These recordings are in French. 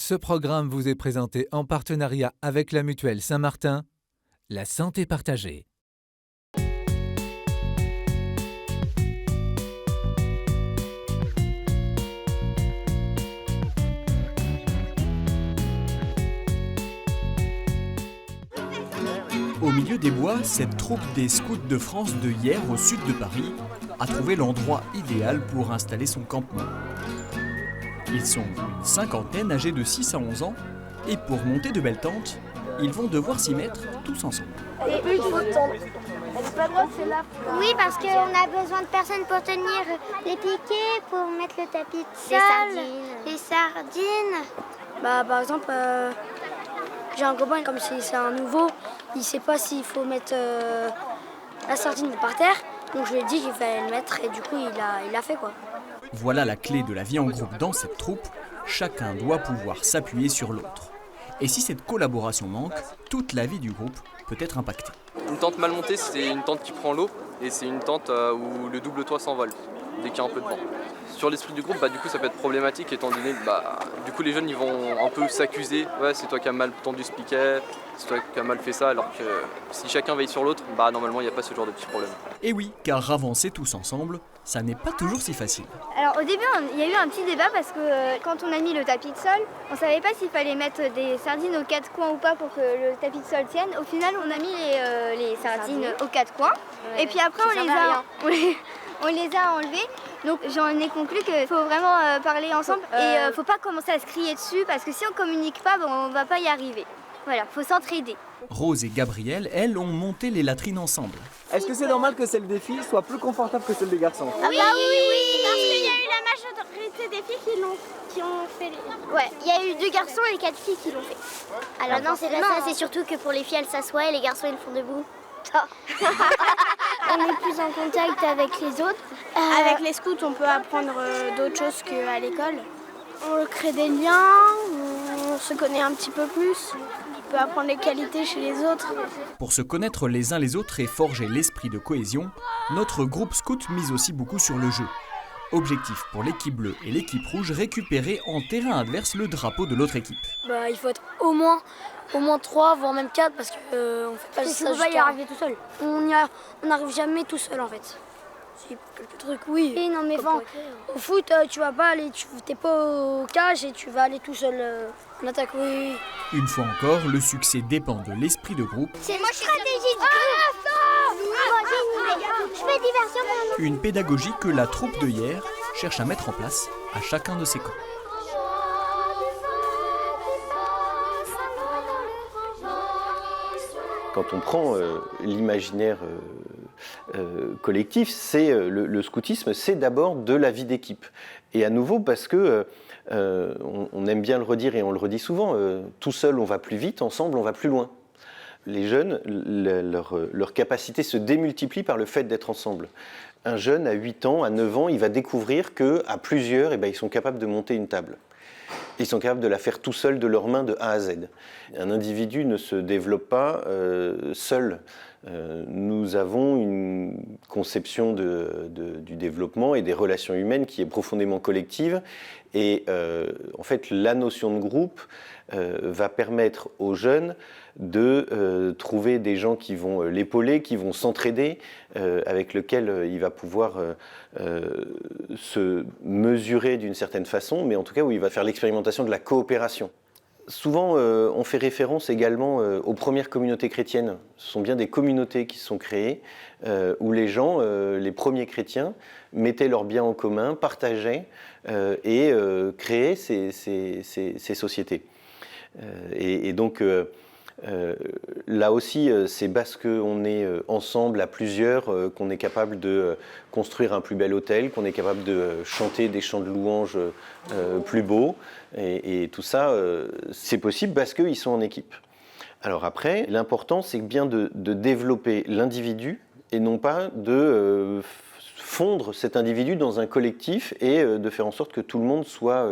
Ce programme vous est présenté en partenariat avec la Mutuelle Saint-Martin, la santé partagée. Au milieu des bois, cette troupe des scouts de France de Hyères, au sud de Paris, a trouvé l'endroit idéal pour installer son campement. Ils sont une cinquantaine âgés de 6 à 11 ans, et pour monter de belles tentes, ils vont devoir s'y mettre tous ensemble. Et une fausse tente. Elle est pas droite, c'est là. Oui, parce qu'on a besoin de personnes pour tenir les piquets, pour mettre le tapis de sol, les sardines. Par exemple, j'ai un copain, comme c'est un nouveau, il sait pas s'il faut mettre la sardine par terre. Donc je lui ai dit qu'il fallait le mettre et du coup il l'a fait quoi. Voilà la clé de la vie en groupe dans cette troupe. Chacun doit pouvoir s'appuyer sur l'autre. Et si cette collaboration manque, toute la vie du groupe peut être impactée. Une tente mal montée, c'est une tente qui prend l'eau et c'est une tente où le double toit s'envole dès qu'il y a un peu de vent. Sur l'esprit du groupe, du coup, ça peut être problématique étant donné du coup, les jeunes ils vont un peu s'accuser. Ouais, c'est toi qui as mal tendu ce piquet, c'est toi qui as mal fait ça, alors que si chacun veille sur l'autre, normalement, il n'y a pas ce genre de petits problèmes. Et oui, car avancer tous ensemble, ça n'est pas toujours si facile. Alors au début, il y a eu un petit débat parce que quand on a mis le tapis de sol, on ne savait pas s'il fallait mettre des sardines aux quatre coins ou pas pour que le tapis de sol tienne. Au final, on a mis les sardines aux quatre coins. Ouais, et puis après, on les a enlevées. Donc j'en ai conclu qu'il faut vraiment parler ensemble et il ne faut pas commencer à se crier dessus parce que si on ne communique pas, on ne va pas y arriver. Voilà, il faut s'entraider. Rose et Gabrielle, elles, ont monté les latrines ensemble. Est-ce que c'est normal que celle des filles soit plus confortable que celle des garçons? Oui, oui, parce qu'il y a eu la majorité des filles qui ont fait les... Ouais, il y a eu 2 garçons et 4 filles qui l'ont fait. Alors non, c'est pas ça, c'est surtout que pour les filles, elles s'assoient et les garçons, ils le font debout. On est plus en contact avec les autres. Avec les scouts, on peut apprendre d'autres choses qu'à l'école. On crée des liens, on se connaît un petit peu plus. On peut apprendre les qualités chez les autres. Pour se connaître les uns les autres et forger l'esprit de cohésion, notre groupe scout mise aussi beaucoup sur le jeu. Objectif pour l'équipe bleue et l'équipe rouge, récupérer en terrain adverse le drapeau de l'autre équipe. Il faut être au moins 3, voire même 4, parce qu'on fait pas ça. On ne peut pas y arriver tout seul. On n'arrive jamais tout seul en fait. Si, quelques trucs, oui. Et non mais au foot, tu vas pas aller, t'es pas au cage et tu vas aller tout seul en attaque, oui. Une fois encore, le succès dépend de l'esprit de groupe. C'est une stratégie de groupe. Je fais diversion. Une pédagogie que la troupe de Hyères cherche à mettre en place à chacun de ses camps. Quand on prend l'imaginaire collectif, le scoutisme, c'est d'abord de la vie d'équipe. Et à nouveau, parce que on aime bien le redire et on le redit souvent, tout seul on va plus vite, ensemble on va plus loin. Les jeunes, leur capacité se démultiplie par le fait d'être ensemble. Un jeune à 8 ans, à 9 ans, il va découvrir qu'à plusieurs, ils sont capables de monter une table. Ils sont capables de la faire tout seuls de leurs mains de A à Z. Un individu ne se développe pas seul. Nous avons une conception du développement et des relations humaines qui est profondément collective. Et en fait, la notion de groupe va permettre aux jeunes de trouver des gens qui vont l'épauler, qui vont s'entraider, avec lesquels il va pouvoir se mesurer d'une certaine façon, mais en tout cas où il va faire l'expérimentation de la coopération. Souvent, on fait référence également aux premières communautés chrétiennes. Ce sont bien des communautés qui se sont créées, où les gens, les premiers chrétiens, mettaient leurs biens en commun, partageaient et créaient ces sociétés. Et donc, là aussi, c'est parce qu'on est ensemble à plusieurs qu'on est capable de construire un plus bel hôtel, qu'on est capable de chanter des chants de louanges plus beaux. Et tout ça, c'est possible parce qu'ils sont en équipe. Alors après, l'important, c'est bien de développer l'individu et non pas de fondre cet individu dans un collectif et de faire en sorte que tout le monde soit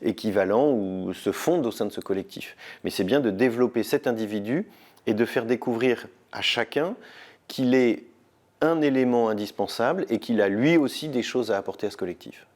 équivalent ou se fonde au sein de ce collectif. Mais c'est bien de développer cet individu et de faire découvrir à chacun qu'il est un élément indispensable et qu'il a lui aussi des choses à apporter à ce collectif.